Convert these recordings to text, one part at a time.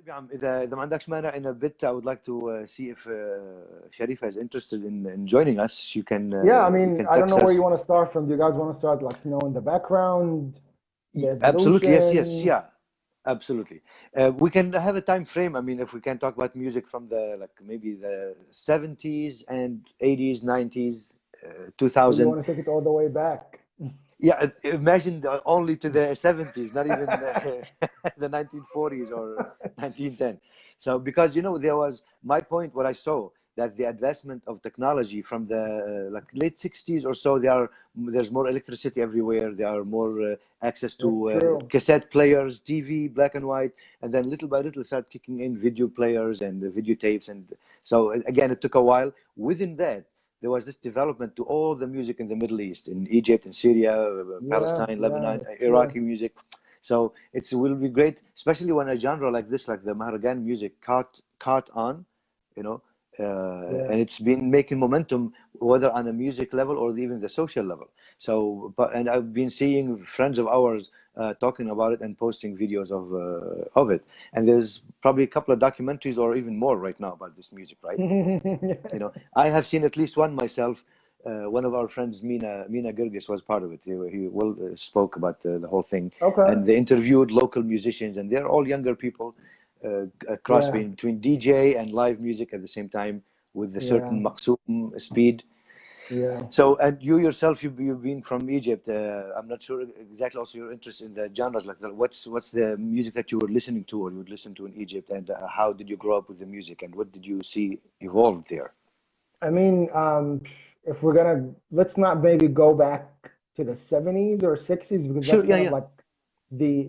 طيب يا عم، اذا ما عندكش مانع in a bit, I would like to see if Sharifa is interested in joining us. Yeah, I You mean, can I don't text know where you us. want to start from. Do you guys want to start like knowing the background, the Absolutely, yes, yes, evolution? yeah, absolutely. We can have a time frame. I mean, if we can talk about music from the like maybe the 70s and 80s, 90s, Or you 2000. want to take it all the way back? Yeah, imagine only to the 70s, not even the 1940s or 1910. So, because there was my point, what I saw that the advancement of technology from the like late 60s or so, there's more electricity everywhere. There are more access That's to true. cassette players, TV, black and white, and then little by little start kicking in video players and videotapes. And so again, it took a while. Within that, there was this development to all the music in the Middle East, in Egypt, in Syria, Yeah, Palestine, yeah, Lebanon, that's true. Iraqi music. So it will be great, especially when a genre like this, like the Mahragan music, caught on, you know, Yeah. and it's been making momentum, whether on a music level or even the social level. So, and I've been seeing friends of ours talking about it and posting videos of it. And there's probably a couple of documentaries or even more right now about this music, right? I have seen at least one myself. One of our friends, Mina Girgis, was part of it. He will spoke about the whole thing, Okay. and they interviewed local musicians, and they're all younger people, a cross Yeah, between DJ and live music at the same time with a yeah, certain maqsoom speed. yeah. So, and you yourself, you've been from Egypt. I'm not sure exactly also your interest in the genres, like what's the music that you were listening to or you would listen to in Egypt, and how did you grow up with the music, and what did you see evolve there? I mean, if we're gonna, let's not maybe go back to the 70s or 60s because that's Sure, yeah, kind of yeah, like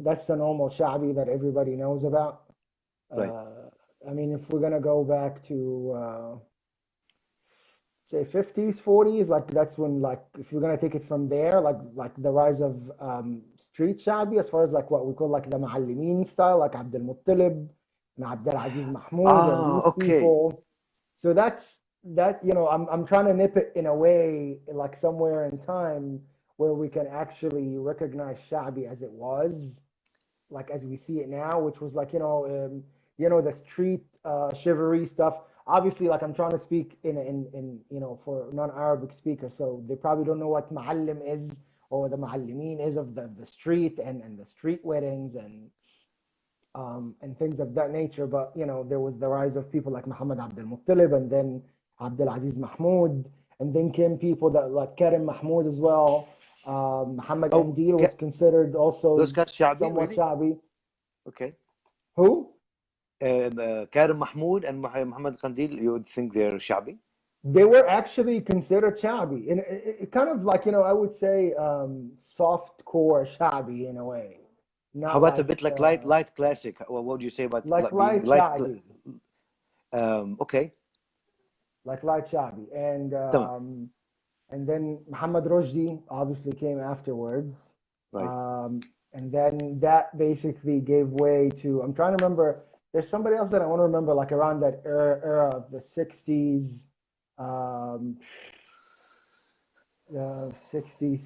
that's the normal shabi that everybody knows about. right. Uh, I mean, if we're gonna go back to say 50s, 40s, like that's when like if you're gonna take it from there, like the rise of street shabi as far as like what we call like the Ma'allimin style, like Abdul Muttalib and Abdul Aziz Mahmoud and Ah, these okay. people. So I'm trying to nip it in a way like somewhere in time where we can actually recognize shabi as it was, like as we see it now, which was like the street chivalry stuff. Obviously, like I'm trying to speak in for non-Arabic speakers, so they probably don't know what ma'allim is or the ma'allimin is of the street and the street weddings and things of that nature. But there was the rise of people like Muhammad Abdul Muttalib and then Abdul Aziz Mahmoud, and then came people that like Karim Mahmoud as well. Muhammad Oh, Andil was considered also those guys Shabi, somewhat really? shabby. Okay. Who? Karim Mahmoud and Muhammad Khandil, you would think they're Shabi? They were actually considered shabby, and it kind of like I would say soft core shabby in a way, How not about a like bit like light classic? Well, what do you say about being light light? shabby, Okay, like light shabby, tamam, and then Muhammad Rushdie obviously came afterwards, right. um, and then that basically gave way to I'm trying to remember. There's somebody else that I want to remember, like around that era of the '60s. Um, 60s,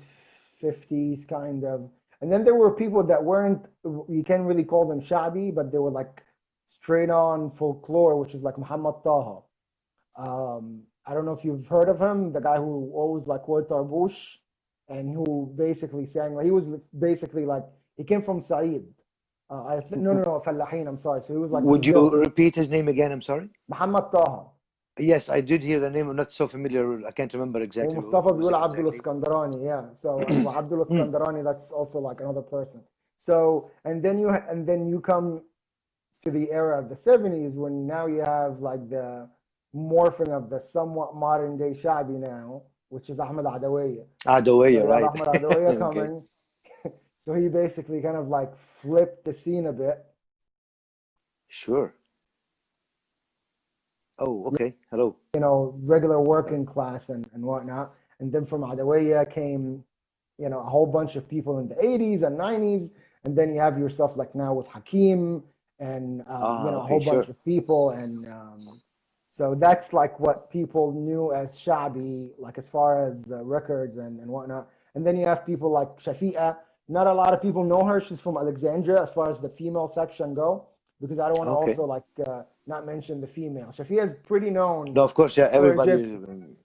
50s kind of. And then there were people that weren't, you can't really call them shabby, but they were like straight on folklore, which is like Muhammad Taha. I don't know if you've heard of him, the guy who always like wore tarbush and who basically sang, like, he was basically like, he came from Said. No, Fallahin, I'm sorry. So he was like Would from you them. repeat his name again? I'm sorry. Muhammad Taha. Yes, I did hear the name. I'm not so familiar. I can't remember exactly ومصطفى who's بيقول it عبد exactly. الاسكندراني, yeah. So وعبد Mm. الاسكندراني, that's also like another person. So and then you come to the era of the 70s when now you have like the morphing of the somewhat modern day Shabi now, which is Ahmed Adawiya. So Adawaya, you have right? Ahmed Adawiya Okay. coming. So he basically kind of like flipped the scene a bit. Sure. Oh, okay. Hello. Regular working class and whatnot. And then from Adawiya came, a whole bunch of people in the 80s and 90s. And then you have yourself like now with Hakim and, Ah, a okay, whole bunch sure. of people. And so that's like what people knew as Shabi, like as far as records and whatnot. And then you have people like Shafi'a. Not a lot of people know her. She's from Alexandria as far as the female section go. because I don't want to Okay. also like not mention the female. Shafia is pretty known No, of course, yeah, for everybody is. Egyptians.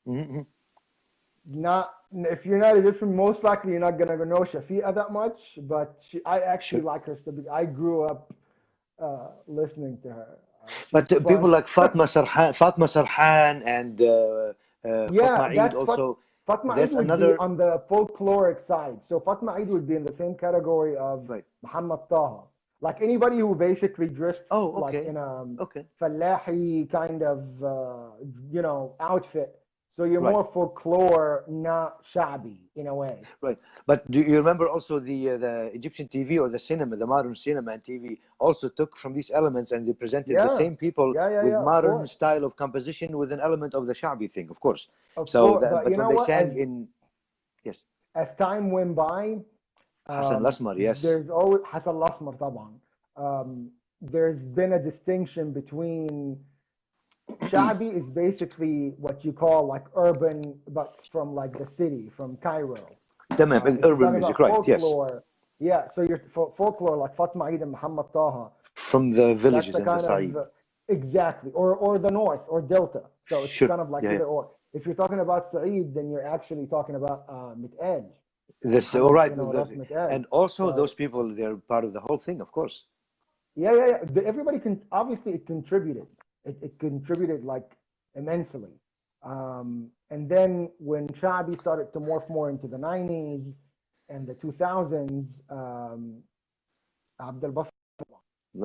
Mhm. Not if you're not Egyptian, most likely you're not gonna know Shafia that much. But I actually Sure. like her still. I grew up listening to her. She's But people fun. like Fatma Sarhan, and Yeah, Fatma Eid that's also. Fatma Eid There's would be another. on the folkloric side. So Fatma Eid would be in the same category of Right. Muhammad Taha. Like anybody who basically dressed Oh, like okay. in a Okay. fallahi kind of outfit. So you're Right. more folklore, not shabby in a way. Right. But do you remember also the Egyptian TV or the cinema, the modern cinema and TV also took from these elements, and they presented the Yeah, same people with yeah, of modern course. style of composition with an element of the Sha'bi thing, of course. Of So course. that, But but you when know they what? sang in, yes, As time went by, Hassan Lasmar, yes. there's always Hassan Lasmar طبعا. There's been a distinction between Sha'bi is basically what you call like urban, but from like the city, from Cairo. تمام, If you're urban talking music, about right, yes. folklore, yeah, so you're folklore like Fatma Eid and Muhammad Taha. From the That's villages a and the kind of Sa'id. exactly, or the north or delta. So it's Sure. kind of like Yeah, yeah. either or. If you're talking about Sa'id, then you're actually talking about Mit'aj, This, all Muhammad, right. Ras Mit'aj. And also those So people, they're part of the whole thing, of course. yeah. Everybody can obviously it contributed. It contributed like immensely. And then when Shabi started to morph more into the 90s and the 2000s, Abdel Bassi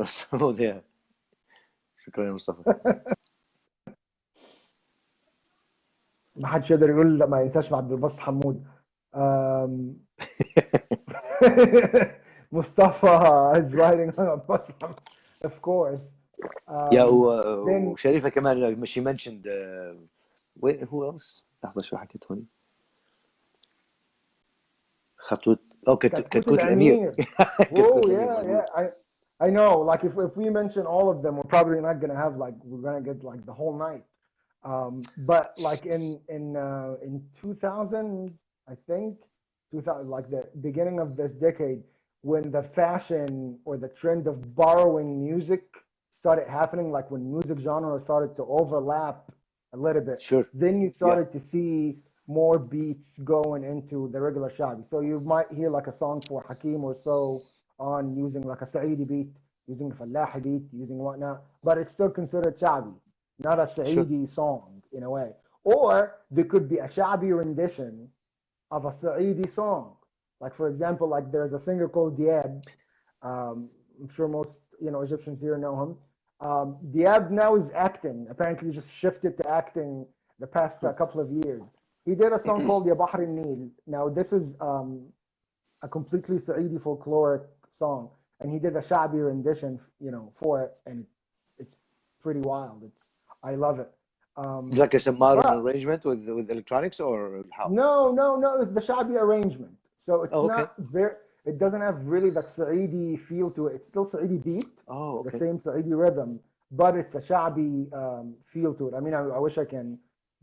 So, yeah. شكرا يا مصطفى. ما حدش يقدر يقول لا ما ينساش عبد الباسط حمود. Um, Mustafa is writing on a bus, of course. Yeah, Then وشريفة كمان, she mentioned wait, who else؟ لحظة شو حكيت هون؟ خطوة Katkut كتكوت الأمير. al-Amir. كتكوت Whoa, الأمير yeah. مظبوط. I know. Like if we mention all of them, we're probably not gonna have like we're gonna get like the whole night. But like in 2000, I think 2000, like the beginning of this decade, when the fashion or the trend of borrowing music started happening, like when music genre started to overlap a little bit, Sure. then you Yeah. started to see more beats going into the regular shabi. So you might hear like a song for Hakim or so on using like a Saidi beat, using a Fallahi beat, using whatnot, but it's still considered shabi, not a Sure. Saidi song in a way. Or there could be a shabi rendition of a Saidi song. Like for example, like there's a singer called Diab. I'm sure most Egyptians here know him. Diab now is acting. Apparently, just shifted to acting the past couple of years. He did a song called Ya Bahr al-Nil. Now this is a completely Saidi folkloric song, and he did a Sha'bi rendition, for it, and it's pretty wild. I love it. Like it's a modern But arrangement with electronics, or how? no, it's the Sha'bi arrangement. So it's Oh, okay. not very. It doesn't have really that Saidi feel to it. It's still Saidi beat, Oh, the okay. same Saidi rhythm, but it's a Sha'bi feel to it. I mean, I wish I can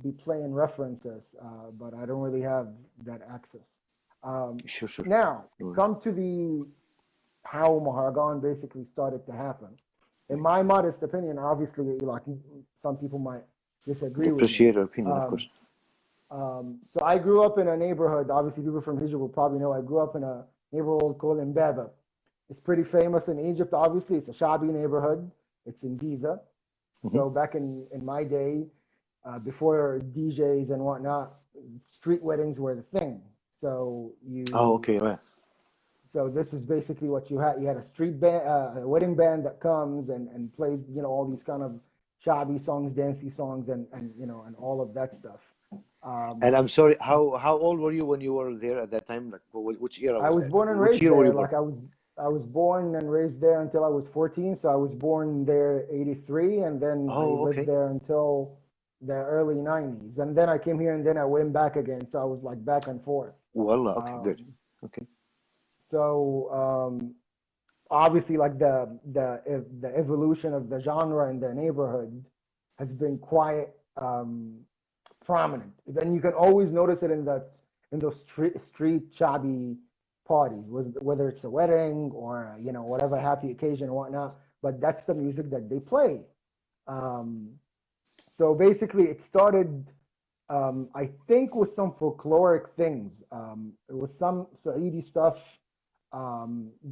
be playing references, but I don't really have that access. Sure, sure. Now, No, come to the how Mahragan basically started to happen. In my modest opinion, obviously, like some people might disagree with me. appreciate your opinion, of Um, course. so I grew up in a neighborhood. Obviously, people from Hijra will probably know. I grew up in a neighborhood called Mbaba. It's pretty famous in Egypt. Obviously, it's a Shabi neighborhood. It's in Giza. Hmm. So back in my day, before DJs and whatnot, street weddings were the thing. So Oh, you okay, right. so this is basically what you had. You had a street band, a wedding band that comes and plays, all these kind of shabby songs, dancey songs, and all of that stuff. And Um, I'm sorry, how old were you when you were there at that time? Like, which era I was was that? born and Which raised year were you there. born? Like I was born and raised there until I was 14. So I was born there 83, and then I Oh, lived okay. there until the early 90s. And then I came here, and then I went back again. So I was like back and forth. Wallah, okay, good. Um, Okay. so obviously like the evolution of the genre in the neighborhood has been quite prominent, and you can always notice it in those street shabby parties, whether it's a wedding or whatever happy occasion or whatnot. but that's the music that they play. Um, so basically, it started, I think, with some folkloric things. It was some Saidi stuff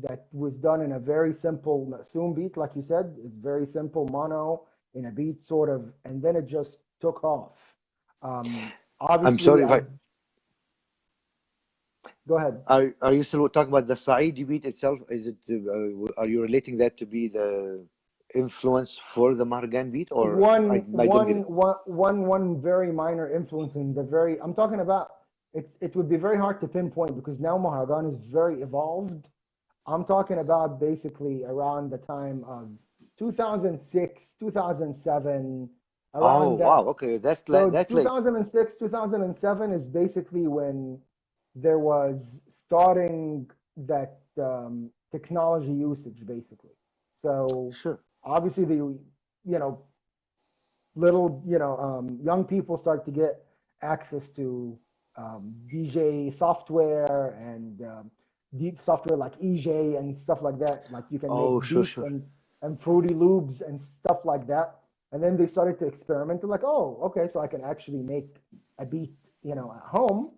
that was done in a very simple Maqsoom beat, like you said. It's very simple mono in a beat, sort of, and then it just took off. I'm Obviously, sorry if I I go ahead. are you still talking about the Saidi beat itself? Is it are you relating that to be the influence for the Mahragan beat, or I don't get it? One very minor influence in the very, I'm talking about, it would be very hard to pinpoint because now Mahragan is very evolved. I'm talking about basically around the time of 2006, 2007, Oh around wow, that. okay, that's So that late. 2006, 2007 is basically when there was starting that technology usage, basically. So Sure. obviously know, little, young people start to get access to DJ software and deep software like EJ and stuff like that. Like you can Oh, make sure, beats sure. and Fruity Loops and stuff like that. And then they started to experiment. They're like, oh, okay, so I can actually make a beat, at home,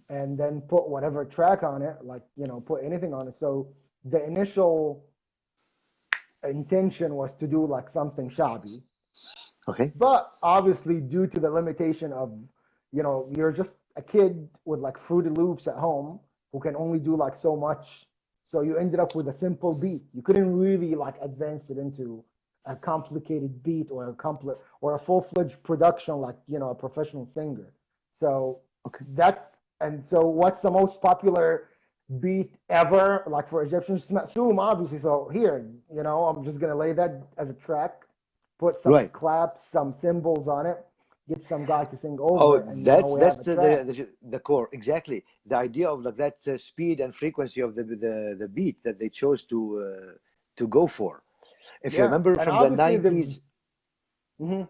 and then put whatever track on it, like put anything on it. So the initial intention was to do like something shabby, Okay. but obviously, due to the limitation of, you're just a kid with like Fruity Loops at home who can only do like so much. So you ended up with a simple beat. You couldn't really like advance it into a complicated beat or a full-fledged production like, a professional singer. So Okay. so what's the most popular beat ever, like for Egyptians? Masoom, obviously. So here, I'm just gonna lay that as a track, put some Right. claps, some cymbals on it, get some guy to sing over Oh, it, and now we that's have a track. the core exactly. The idea of like that speed and frequency of the beat that they chose to go for. If you Yeah, remember and from the obviously the 90s, mhm.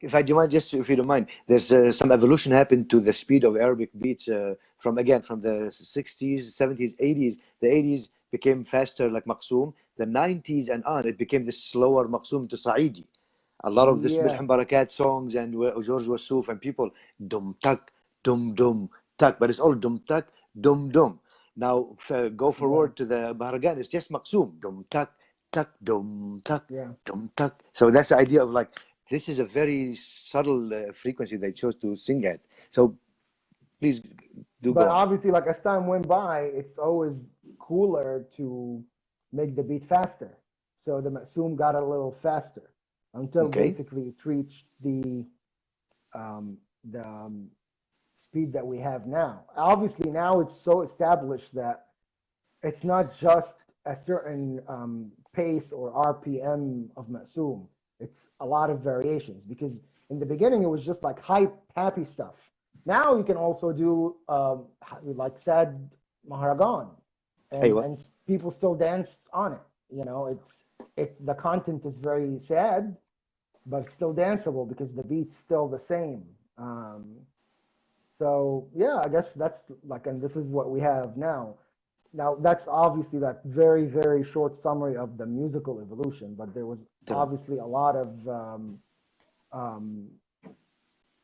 if I do you mind, just if you don't mind, there's some evolution happened to the speed of Arabic beats from again from the 60s, 70s, 80s. The 80s became faster like Maqsoom. The 90s and on, it became this slower Maqsoom to Saidi. A lot of this Yeah, Milham Barakat songs and George Wassouf and people dum tak dum tak, but it's all dum tak dum. Now go yeah, forward to the Mahragan, it's just Maqsoom dum tak tak yeah. dum tak. So that's the idea of like this is a very subtle frequency they chose to sing at. So please do But go on. obviously, like as time went by, it's always cooler to make the beat faster. So the Masoom got a little faster until Okay. basically it reached um, the speed that we have now. Obviously, now it's so established that it's not just a certain pace or RPM of Masum. It's a lot of variations because in the beginning it was just like hype, happy stuff. Now you can also do like sad Mahragan, Aywa. and people still dance on it. The content is very sad, but it's still danceable because the beat's still the same. So yeah, I guess that's like, and this is what we have now. Now that's obviously that very, very short summary of the musical evolution, but there was تمام. obviously a lot of um,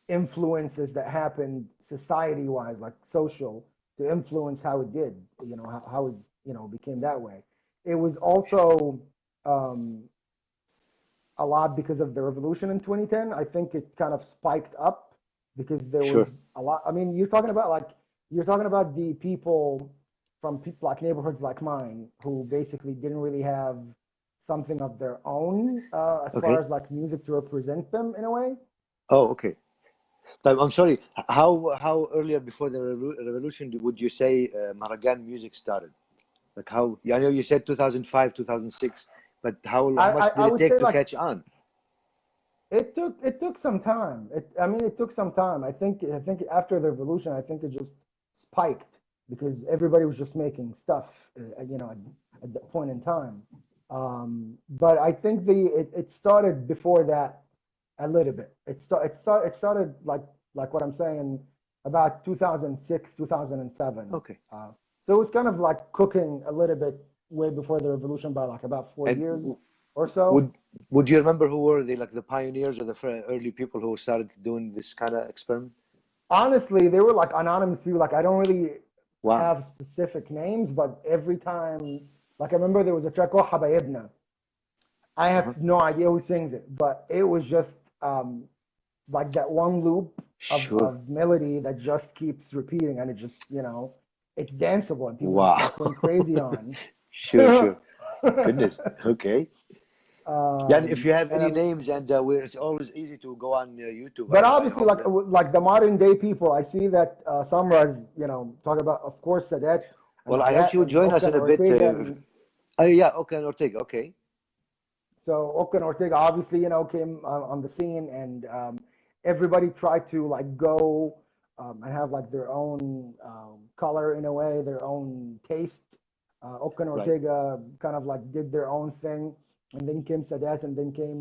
influences that happened society-wise, like social, to influence how it did. How it became that way. It was also um, a lot because of the revolution in 2010. I think it kind of spiked up because there Sure. was a lot. I mean, you're talking about the people from like neighborhoods like mine who basically didn't really have something of their own as far Okay. as like music to represent them in a way. Oh, okay. I'm sorry. How earlier before the revolution would you say Mahragan music started? Like how? I know you said 2005, 2006, but how much I did it would take say to like catch on? it took some time. It took some time. I think after the revolution, I think it just spiked because everybody was just making stuff, at that point in time. But I think it started before that a little bit. It started like what I'm saying about 2006, 2007. Okay. So it was kind of like cooking a little bit way before the revolution by like about four And years. or so. Would Would you remember who were the pioneers or the early people who started doing this kind of experiment? Honestly, they were like anonymous people. Like I don't really Wow. have specific names, but every time, like I remember there was a track called Habayibna. I Uh-huh. have no idea who sings it, but it was just like that one loop Sure. of melody that just keeps repeating, and it just it's danceable, and people just Wow. like went crazy on. Sure, sure. Goodness. Okay. Yeah, and if you have And any names, and it's always easy to go on YouTube. but I obviously, hope that. like the modern day people, I see that Samraz, talk about, of course, Sadat and Well, I hope Alat she would and join us Okan in a bit. Ortega. And Yeah, okay, and Ortega. Okay. so Okan Ortega obviously, came on the scene, and everybody tried to like go and have like their own color in a way, their own taste. Okan Right. Ortega kind of like did their own thing, and then came Sadat, and then came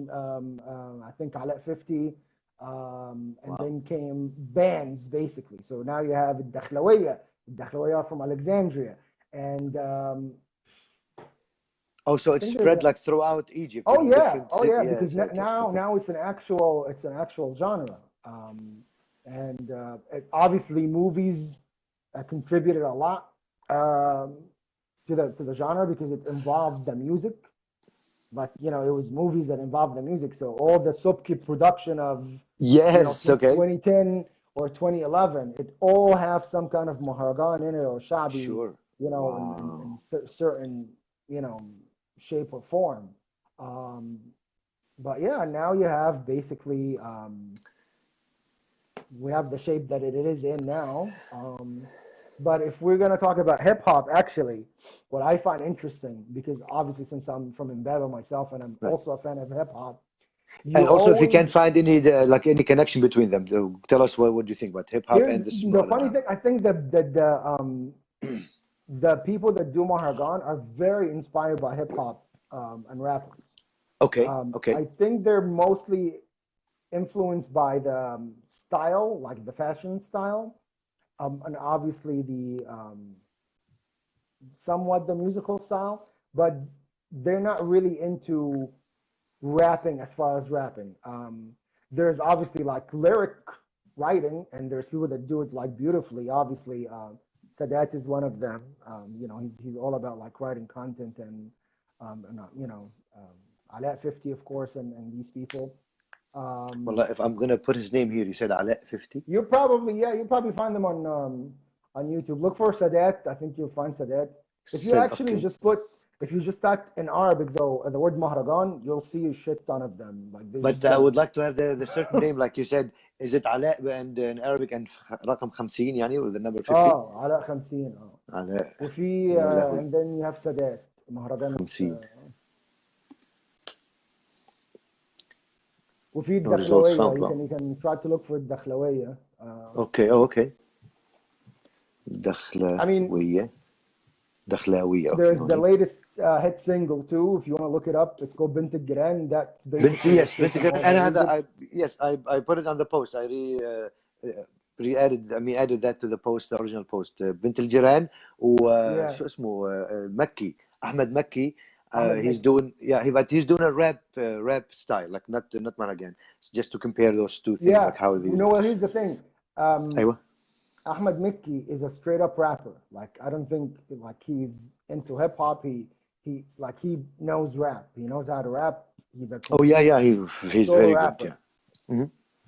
I think Alat 50, and Wow. then came bands basically. So now you have Dakhlawiya from Alexandria, and Oh, so I it think there's spread a like throughout Egypt in different oh cities. yeah, Yeah, because exactly. now Okay. it's an actual genre, and obviously movies contributed a lot um, to the genre because it involved the music. But it was movies that involved the music, so all the Subki production of Yes. since Okay. 2010 or 2011, it all have some kind of Mahragan in it or Shabi, Sure. in Wow. certain you know shape or form. Um, but yeah, now you have basically we have the shape that it is in now. But if we're gonna talk about hip hop, actually, what I find interesting, because obviously since I'm from Imbaga myself and I'm Right. also a fan of hip hop, you And also, if you can always find any connection between them, tell us what do you think about hip hop here's and this the other funny thing. genre. I think that the people that do Mahragan are very inspired by hip hop and rappers. Okay. Okay. I think they're mostly influenced by the style, like the fashion style, and obviously the somewhat the musical style, but they're not really into rapping as far as rapping. There's obviously like lyric writing, and there's people that do it like beautifully. Obviously, Sadat is one of them. He's all about like writing content and Alat 50, of course, and these people. Well, Um, if I'm gonna put his name here, you said Alet 50. you'll probably find them on YouTube. Look for Sadat. I think you'll find Sadat. If you Said actually okay. just put if you just type in Arabic though the word Mahragan, you'll see a shit ton of them. Like there's But just I the would like to have the certain name, like you said. Is it Alet and in Arabic and رقم 50 يعني with the number 50? على 50 Alet. وفي يا لهوي. and then you have Sadat. Mahragan is 50. وفي No results الدخلوية. found. Wow. You can try to look for الدخلوية. Okay. Oh, okay. I mean, دخلاوية. دخلاوية. Okay. there's the هوني. latest hit single too. If you want to look it up, it's called Bint Giran. That's بنت basically what's yes بنت taken جيران. over أنا هذا Egypt. yes I put it on the post. I re-added, I mean, added that to the post, the original post. بنت الجيران Yeah, وشو اسمه مكي أحمد مكي. Ahmed He's Mekki. doing, yeah, but he's doing a rap style, like not Marragan. Just to compare those two things, Yeah, like how these. well, here's the thing. أيوة. Ahmed Mekki is a straight up rapper. Like, I don't think like he's into hip hop. He knows rap. He knows how to rap. He's a Oh yeah, complete yeah, he's solo very good. rapper. Yeah. Hmm.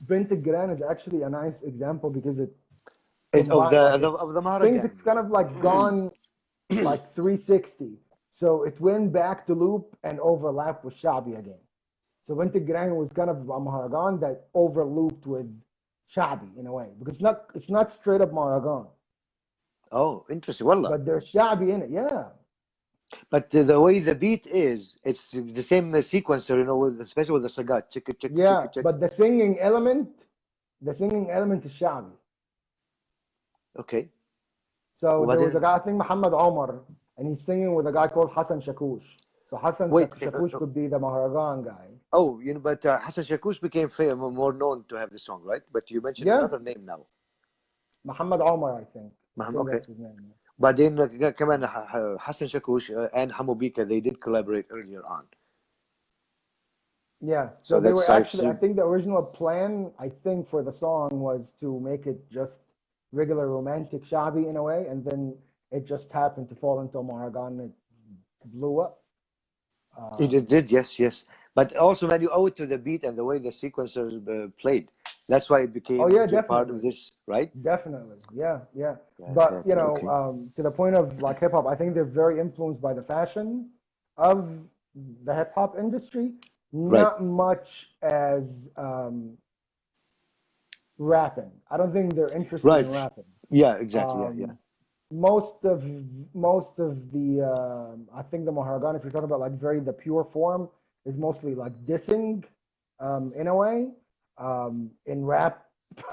Bint Gran is actually a nice example because it Of combined like it the things. Mahragan It's kind music. of like gone like 360. So it went back to loop and overlapped with Shabi again. So Bint Gran was kind of a Maharagan that overlooped with Shabi in a way because it's not straight up Maharagan, Oh, interesting. Wallah. but there's Shabi in it. Yeah, But the way the beat is, it's the same sequencer, especially with the sagat. Check it, check it, check yeah. it, check. But the singing element is Shabi. Okay. So there was a وبعدين guy, I think Muhammad Omar, and he's singing with a guy called Hassan Shakush. So Hassan wait. Shakush could be the Maharagan guy. Oh, but Hassan Shakush became more known to have the song, right? But you mentioned Yeah, another name now. Muhammad Omar, I think. I think Okay. that's his name. بعدين كمان حسن شاكوش and Hamo Bika, they did collaborate earlier on. Yeah. So So they were that's I've actually, I seen. think the original plan, I think, for the song was to make it just regular romantic shabi in a way, and then it just happened to fall into a Mahragan. It blew up. It Um, did, yes, yes. But also, man, you owe it to the beat and the way the sequencers played. That's why it oh became yeah, into part of definitely. this, right? Definitely. Yeah, yeah. Yeah, But, exactly. Okay. to the point of like hip hop, I think they're very influenced by the fashion of the hip hop industry, Right. not much as rapping. I don't think they're interested in Right. rapping. Yeah, exactly. Yeah, yeah. Um, most of most of the I think the Maharagan, if you're talking about like very the pure form, is mostly like dissing, in a way, in rap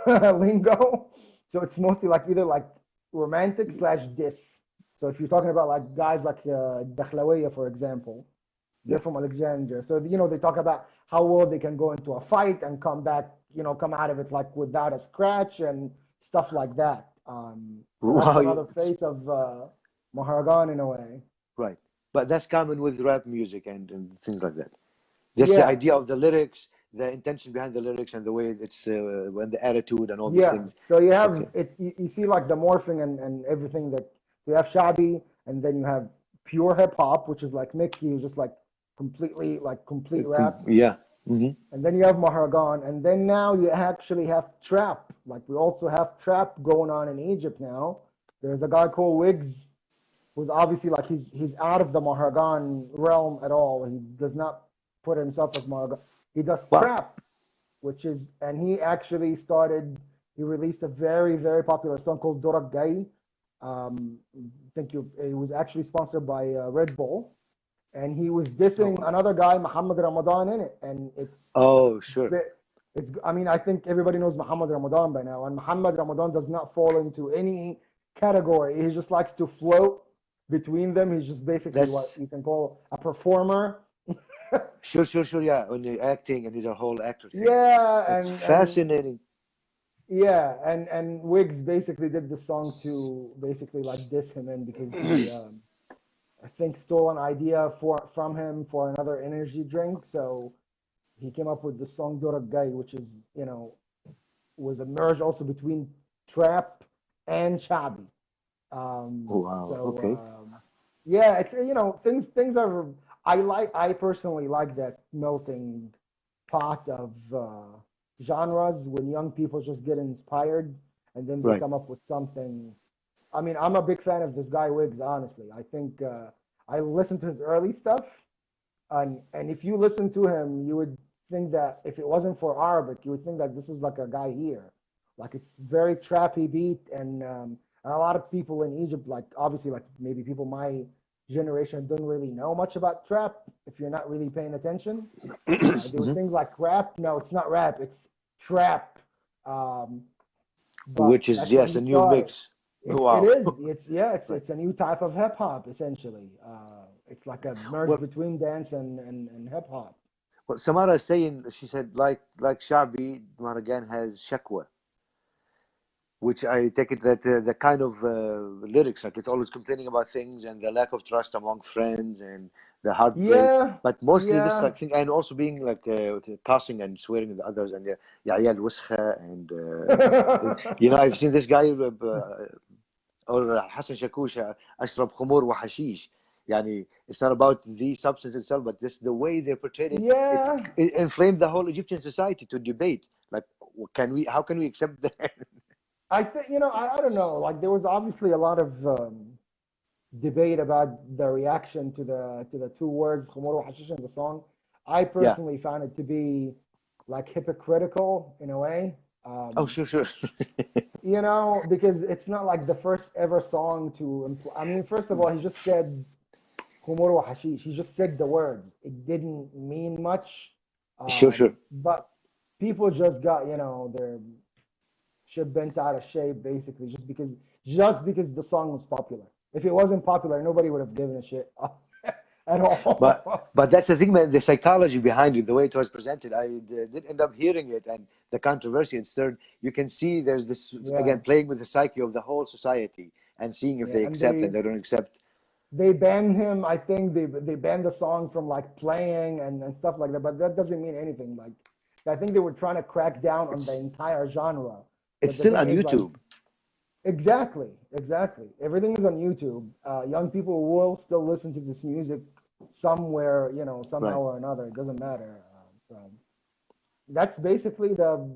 lingo. So it's mostly like either like romantic slash diss. So if you're talking about like guys like Dakhlawiya, for example, they're Yeah. from Alexandria. So they talk about how well they can go into a fight and come back, come out of it like without a scratch and stuff like that. So that's Wow. another face of Maharagan in a way. Right. But that's common with rap music and things like that. Just the Yeah, idea of the lyrics, the intention behind the lyrics, and the way it's and the attitude and all these yeah. things. So you have Okay. it. You see like the morphing and everything that. So you have Shabi, and then you have pure hip hop, which is like Mickey, who's just like completely like complete rap. Yeah. Hmm. And then you have Mahragan, and then now you actually have trap. Like we also have trap going on in Egypt now. There's a guy called Wiggs, who's obviously like he's out of the Mahragan realm at all. He does not put himself as Mahragan. He does Wow. trap, and he actually started. He released a very very popular song called Dorak Gai. I think it was actually sponsored by Red Bull, and he was Oh dissing wow. another guy, Muhammad Ramadan, in it, and Oh sure. it's. I mean, I think everybody knows Muhammad Ramadan by now, and Muhammad Ramadan does not fall into any category. He just likes to float between them. He's just basically what That's you can call a performer. sure, sure, sure. Yeah, when you're acting and it's a whole actor thing. Yeah, That's and fascinating. yeah, and Wiggs basically did the song to basically like diss him in because he I think stole an idea from him for another energy drink. So he came up with the song Dorak Gai, which is, was a merge also between trap and shabi. Wow. So Okay. yeah, it's things are. I personally like that melting pot of genres when young people just get inspired and then they Right. come up with something. I mean, I'm a big fan of this guy Wiggs. Honestly, I think I listened to his early stuff, and if you listen to him, you would think that if it wasn't for Arabic, you would think that this is like a guy here. Like it's very trappy beat, and a lot of people in Egypt, like obviously, like maybe people my generation don't really know much about trap if you're not really paying attention. They would Mhm. think like rap. No, it's not rap. It's trap. Um, but Which is that's where yes, he a new started. mix. It Wow. is. It's yeah. It's Right. it's a new type of hip hop essentially. It's like a merge Well, between dance and hip hop. what Samara is saying, she said, like Shabi, Mahragan has shakwa, which I take it that the kind of lyrics, like it's always complaining about things and the lack of trust among friends and the heartbreak, Yeah, but mostly this yeah. like thing, and also being like cussing and swearing at the others and yeah, yeah, وسخة, and I've seen this guy or حسن شاكوش أشرب خمور وحشيش. يعني it's not about the substance itself, but just the way they portrayed it. It, Yeah. it inflamed the whole Egyptian society to debate. Like, how can we accept that? I think I don't know. Like there was obviously a lot of debate about the reaction to the two words "khumur wa hashish" in the song. I Yeah. personally found it to be like hypocritical in a way. Oh, Um, sure, sure. because it's not like the first ever song to imply. I mean, first of all, he just said "khumur wa hashish." He just said the words. It didn't mean much, Sure, sure. but people just got their shit bent out of shape basically just because the song was popular. If it wasn't popular, nobody would have given a shit at But all. but that's the thing, man. The psychology behind it, the way it was presented. I did end up hearing it, and the controversy it stirred. You can see there's this Yeah, again playing with the psyche of the whole society and seeing if yeah, they and accept and they they don't accept. they banned him. I think they banned the song from like playing and stuff like that. But that doesn't mean anything. Like I think they were trying to crack down on the It's entire genre. it's But the still thing on is, like, YouTube. exactly, exactly. Everything is on YouTube. Young people will still listen to this music somewhere, somehow Right. or another. It doesn't matter. So that's basically the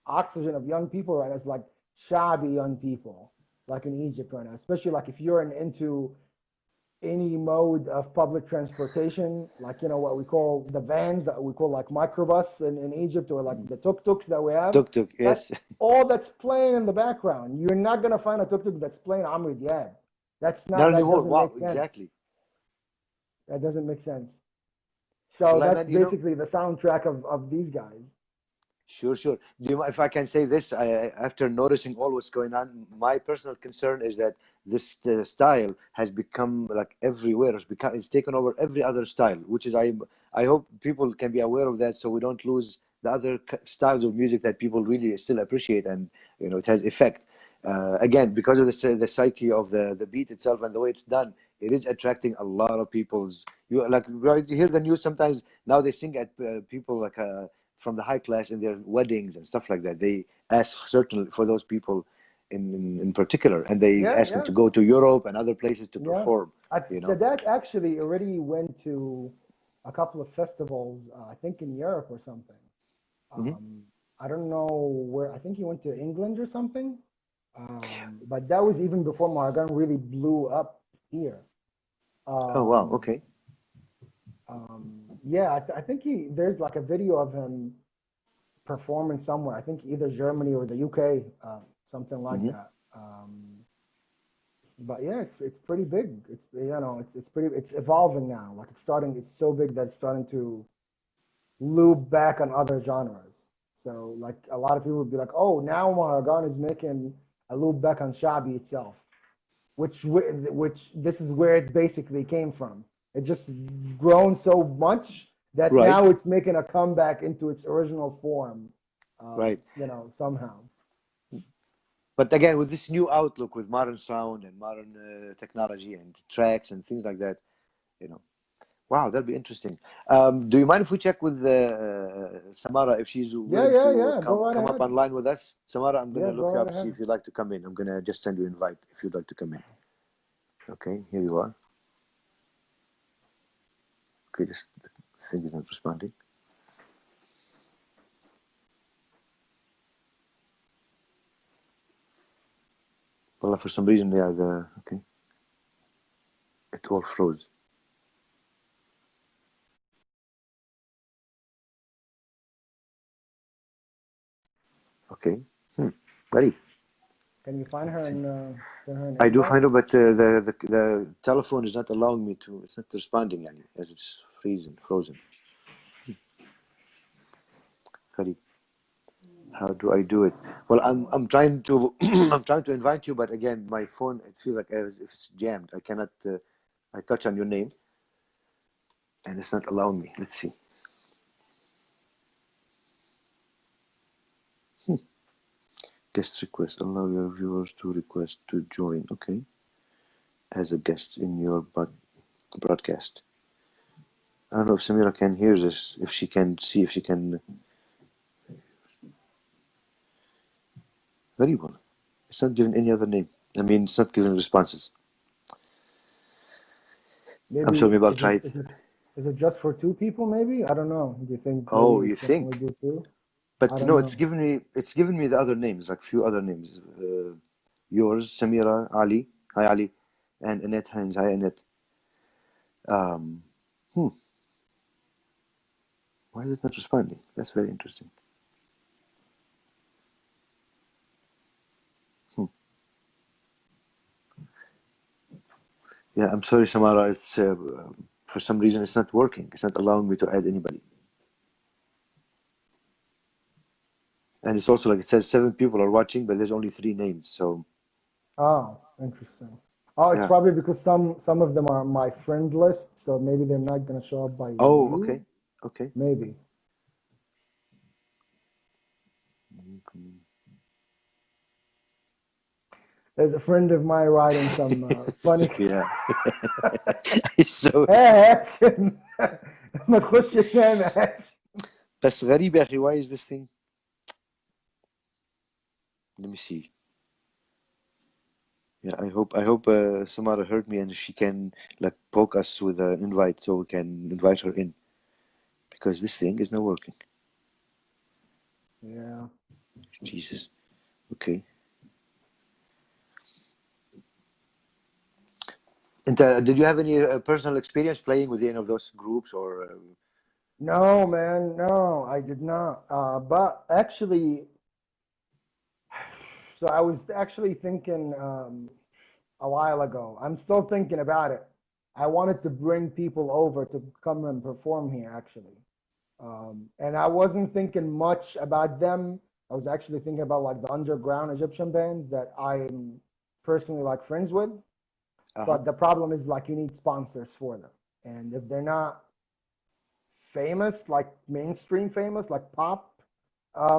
oxygen of young people right now. It's like shabby young people, like in Egypt right now. Especially like if you're into any mode of public transportation, like what we call the vans that we call like microbus in Egypt, or like the tuk-tuks that we have. Tuk tuk, That's yes. all that's playing in the background. You're not gonna find a tuk-tuk that's playing Amr Diab. Not That anymore. doesn't Wow, make sense. exactly. That doesn't make sense. So Well, I that's meant, basically the soundtrack of these guys. sure, sure. Do you, if I can say this, after noticing all what's going on, my personal concern is that this style has become like everywhere. It's taken over every other style, which is I hope people can be aware of that, so we don't lose the other styles of music that people really still appreciate, and it has effect. Again, because of the psyche of the beat itself and the way it's done, it is attracting a lot of people's. You like right, you hear the news sometimes now they sing at people like from the high class in their weddings and stuff like that. They ask certainly for those people in particular, and they Yeah, ask them yeah, to go to Europe and other places to yeah. perform. So that actually already went to a couple of festivals, I think in Europe or something. Hmm. Um, I don't know where. I think he went to England or something. But that was even before Margan really blew up here. Oh wow, Um, okay. yeah, I think there's like a video of him performing somewhere. I think either Germany or the UK, something like Hmm. that. But yeah, it's pretty big. It's evolving now. Like it's starting. It's so big that it's starting to loop back on other genres. So like a lot of people would be like, oh, now Mahragan is making a loop back on Shabi itself, which this is where it basically came from. It just grown so much that Right, now it's making a comeback into its original form, right. somehow. But again, with this new outlook, with modern sound and modern technology and tracks and things like that, you know. Wow, that'd be interesting. Do you mind if we check with Samara if she's Yeah, willing yeah, to yeah. Go right come up ahead. online with us? Samara, I'm Yeah, gonna look go you right up, see ahead. if you'd like to come in. I'm gonna just send you an invite if you'd like to come in. Okay, here you are. Okay, just the thing is not responding. Well, for some reason, yeah, the okay, it all froze. Okay, hmm. Ready? Can you find Let's her see. and send her an I do invite? find out, but the telephone is not allowing me to. It's not responding, yani, as it's freezing, frozen. Ready? How do I do it? Well, I'm trying to I'm trying to invite you, but again, my phone it feels like as if it's jammed. I cannot. I touch on your name, and it's not allowing me. Let's see. Guest request. Allow your viewers to request to join. Okay, as a guest in your broadcast. I don't know if Samira can hear this. If she can see, if she can. Very well. It's not given any other name. I mean, it's not giving responses. I'm sure Maybe maybe I'll try it. is it just for two people? Maybe I don't know. Do you think maybe Oh, you it can only think? do two? I But don't no, know. it's given me the other names, like few other names. Yours, Samira, Ali, hi Ali, and Annette Hines, hi Annette. Um, hmm, why is it not responding? That's very interesting. Hmm. Yeah, I'm sorry, Samara. It's for some reason it's not working. It's not allowing me to add anybody. And it's also like it says 7 people are watching, but there's only 3 names. So Oh, interesting. Oh, it's yeah. probably because some of them are on my friend list, so maybe they're not gonna show up by Oh, you. okay, okay. Maybe. there's a friend of mine riding some funny. Yeah. So اكشن ما تخش تنام اكشن. بس غريب يا أخي, why is this thing? Let me see. Yeah, I hope Samara heard me and she can like poke us with an invite so we can invite her in because this thing is not working. Yeah. Jesus. Okay. And did you have any personal experience playing with any of those groups or? No, man, no, I did not. But actually, so I was actually thinking a while ago. I'm still thinking about it. I wanted to bring people over to come and perform here, actually. And I wasn't thinking much about them. I was actually thinking about like the underground Egyptian bands that I'm personally like friends with. Uh-huh. But the problem is like you need sponsors for them. And if they're not famous, like mainstream famous, like pop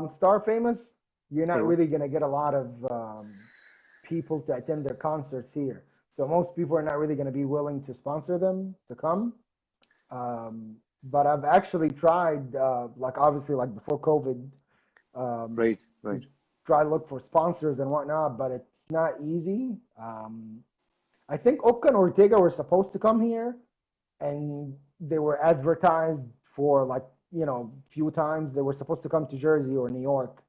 star famous, you're not أيوة. really going to get a lot of people to attend their concerts here. So most people are not really going to be willing to sponsor them to come. But I've actually tried, like obviously, like before COVID, Right, to right. try to look for sponsors and whatnot, but it's not easy. I think Oka and Ortega were supposed to come here, and they were advertised for like few times. They were supposed to come to Jersey or New York.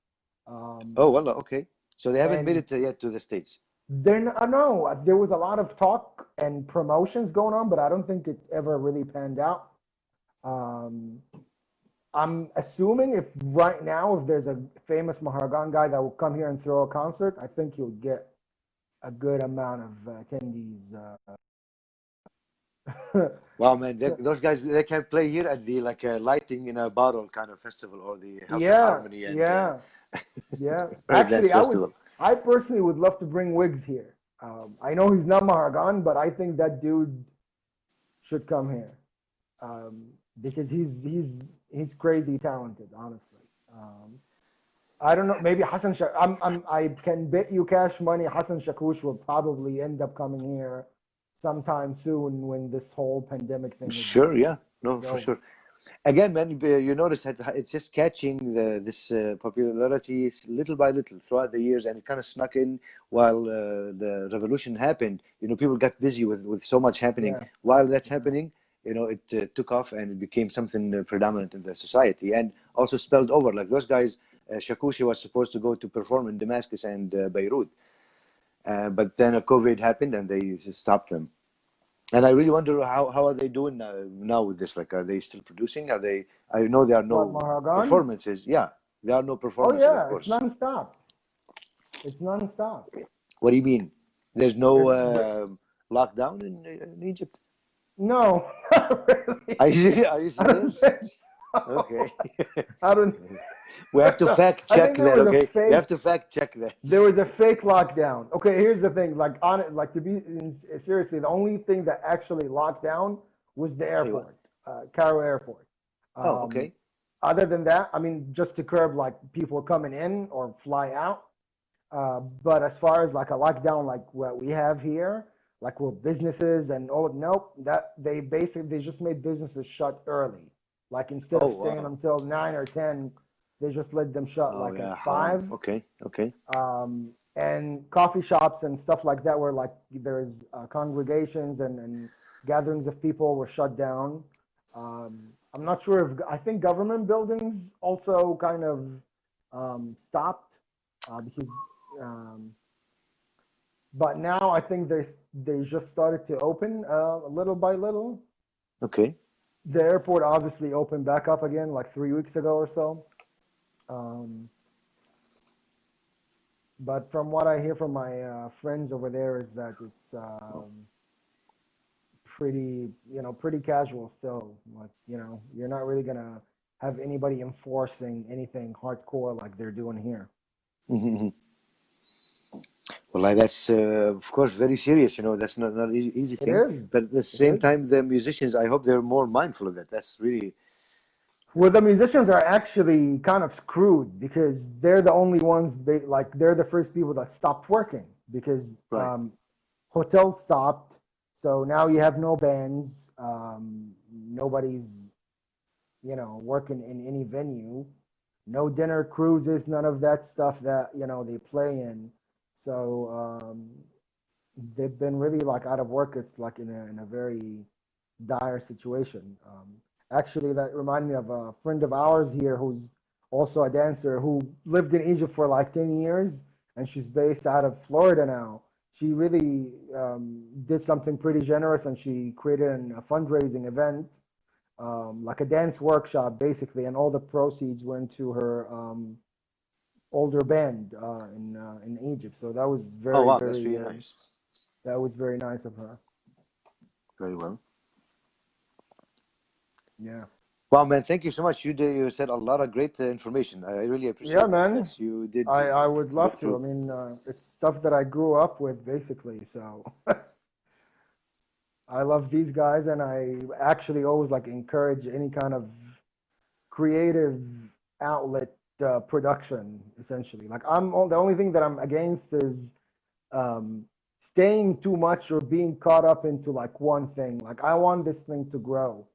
Oh, well, okay. So they haven't made And it yet to the States. then I know there was a lot of talk and promotions going on, but I don't think it ever really panned out. Um, I'm assuming if right now, if there's a famous Mahragan guy that will come here and throw a concert, I think he'll get a good amount of attendees. Wow, man, those guys, they can play here at the like lighting in a bottle kind of festival or the Health and Yeah, Harmony and yeah, yeah. dance Actually, festival. I personally would love to bring Wiggs here. I know he's not Mahragan, but I think that dude should come here um, because he's crazy talented, honestly. Um, I don't know. Maybe I can bet you cash money. Hassan Shakush will probably end up coming here sometime soon when this whole pandemic thing Sure, yeah, no, is for over. sure. Again, man, you notice that it's just catching this popularity little by little throughout the years, and it kind of snuck in while the revolution happened. People got busy with so much happening. Yeah, While that's yeah, happening, it took off and it became something predominant in the society, and also spelled over. Like those guys, Shakushi was supposed to go to perform in Damascus and Beirut, but then COVID happened and they stopped them. And I really wonder how are they doing now with this? Like, are they still producing? Are they? I know there are what no Mahragan? performances. Yeah, there are no Oh performances, of yeah, it's course. nonstop. It's nonstop. What do you mean? There's no There's lockdown in Egypt? no, not Are really. you are you I don't serious? think so. Okay, I don't. we have to No, fact I check think there that. was a Okay, we have fake. to fact check that. There was a fake lockdown. Okay, here's the thing. Like on it, like to be seriously, the only thing that actually locked down was the Aywa. airport, Cairo Airport. Oh, Um, okay. Other than that, I mean, just to curb like people coming in or fly out. But as far as like a lockdown, like what we have here, like with businesses and all, nope, that they just made businesses shut early. Like instead Oh, of staying wow. until 9 or 10, they just let them shut Oh, like at yeah, haram. 5. Okay, okay. And coffee shops and stuff like that, where like there's congregations and gatherings of people were shut down. I'm not sure if I think government buildings also kind of stopped because um, but now I think they just started to open little by little. Okay. The airport obviously opened back up again like 3 weeks ago or so. Um, but from what I hear from my friends over there is that it's pretty casual still. Like you're not really gonna have anybody enforcing anything hardcore like they're doing here. Well, like that's of course very serious. That's not an easy It thing. is. But at the It same is. time, the musicians, I hope they're more mindful of that. That's really Well, the musicians are actually kind of screwed because they're the only ones they're the first people that stopped working. because Right. hotels stopped. So now you have no bands. Nobody's, working in any venue. No dinner cruises, none of that stuff that, they play in. So they've been really like out of work. It's like in a very dire situation. Actually, that reminded me of a friend of ours here who's also a dancer who lived in Egypt for like 10 years, and she's based out of Florida now. She really did something pretty generous, and she created a fundraising event, like a dance workshop, basically, and all the proceeds went to her older band in Egypt. So that was Oh very, wow, that's very really nice. that was very nice of her. Very well. Yeah. Wow, man, thank you so much. You said a lot of great information. I really Yeah, appreciate that. man. Yes, you did I would go love to. I through. mean, it's stuff that I grew up with, basically. So I love these guys, and I actually always like encourage any kind of creative outlet production, essentially. Like the only thing that I'm against is um, staying too much or being caught up into like one thing. Like I want this thing to grow.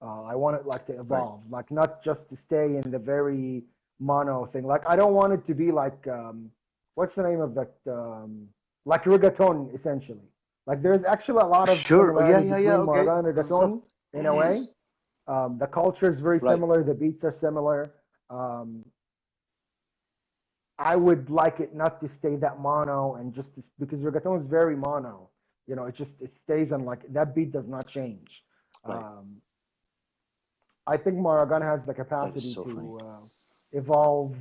I want it like to Right. evolve, like not just to stay in the very mono thing. Like I don't want it to be like what's the name of that? Like reggaeton, essentially. Like there's actually a lot of Sure. Oh, yeah, similarities yeah, yeah. between Okay. Mahragan and بالضبط. reggaeton in a way. The culture is very Right. similar. The beats are similar. Um, I would like it not to stay that mono and because reggaeton is very mono. It stays on like that beat does not change. Right. Um, I think Marragan has the That is capacity so funny. to evolve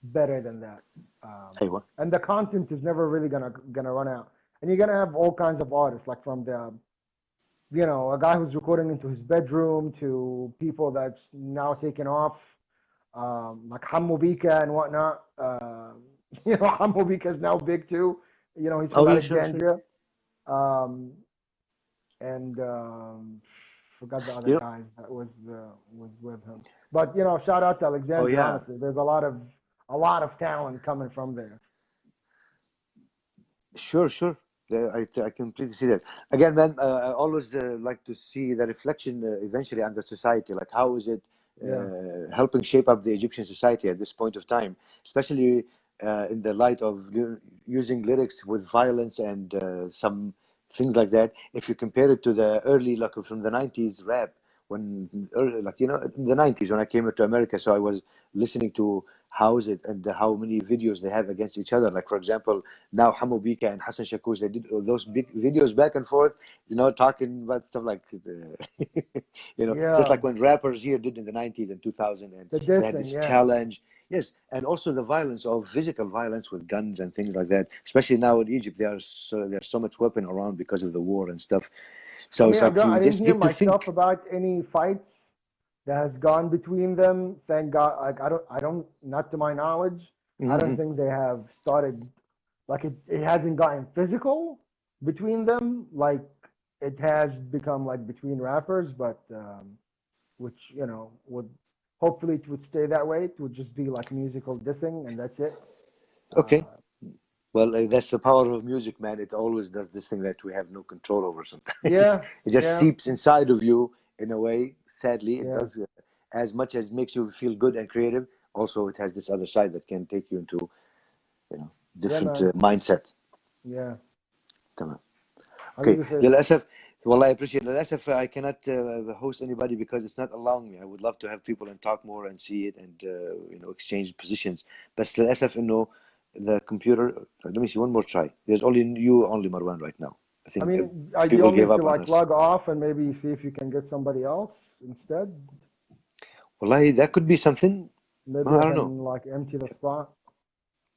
better than that. أيوة. And the content is never really gonna run out. And you're gonna have all kinds of artists, like from a guy who's recording into his bedroom to people that's now taken off, like Hammo Bika and whatnot. Hammo Bika is now big too. He's Oh from yeah, sure, sure. Alexandria. Um, and forgot the other You know. guys that was with him. But shout out to Oh Alexandria. yeah. Honestly, there's a lot of talent coming from there. Sure, sure. I completely see that. Again, man, I always like to see the reflection eventually on the society. Like, how is it Yeah, helping shape up the Egyptian society at this point of time, especially in the light of using lyrics with violence and some things like that. If you compare it to the early, like from the 90s rap, when early, like in the 90s when I came to America, so I was listening to how is it and how many videos they have against each other. Like for example, now Hamo Bika and Hassan Shakus, they did those big videos back and forth, talking about stuff like, just yeah, like when rappers here did in the 90s and 2000, and the they had dissing. this Yeah, challenge. Yes, and also the violence of physical violence with guns and things like that. Especially now in Egypt, there's so much weapon around because of the war and stuff. I So mean, it's I like don't. you I didn't just hear need to myself think. about any fights that has gone between them. Thank God. Like I don't. I don't. Not to my knowledge. I don't Mhm. think they have started. Like it hasn't gotten physical between them. Like it has become like between rappers, but which would hopefully it would stay that way. It would just be like musical dissing, and that's it. Okay. Uh, Well, that's the power of music, man. It always does this thing that we have no control over sometimes. yeah, It just yeah, seeps inside of you in a way. Sadly, it yeah, does. As much as it makes you feel good and creative, also it has this other side that can take you into, you know, yeah, different man. mindset. Yeah. تمام. Okay. حبيبي فيصل. للأسف والله I appreciate للأسف I cannot host anybody because it's not allowing me. I would love to have people and talk more and see it and exchange positions. بس للأسف إنه the computer. Let me see one more try. There's only you, only Marwan right now. I I think mean, do you people want me gave to up on like us. log off and maybe see if you can get somebody else instead? والله that could be something. Maybe I I don't know. can like empty the spot.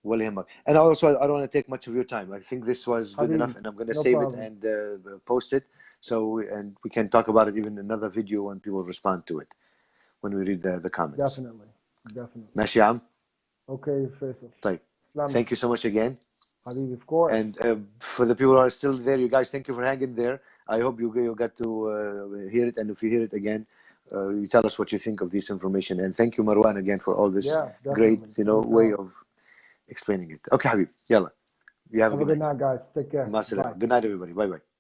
ولا يهمك. And also I don't want to take much of your time. I think this was good enough, Habibi, and I'm going to no save it problem. and post it. So and we can talk about it even in another video when people respond to it, when we read the comments. Definitely. Definitely. ماشي يا عم. Okay, Faisal. طيب. Islam. Thank you so much again. Habibi, of And course. for the people who are still there, you guys, thank you for hanging there. I hope you got to hear it. And if you hear it again, you tell us what you think of this information. And thank you, Marwan, again for all this Yeah, great, definitely. way Anytime. of explaining it. Okay, Habib. Yalla. You have a Have a good good night. night, guys. Take care. Masala. Bye. Good night, everybody. Bye bye.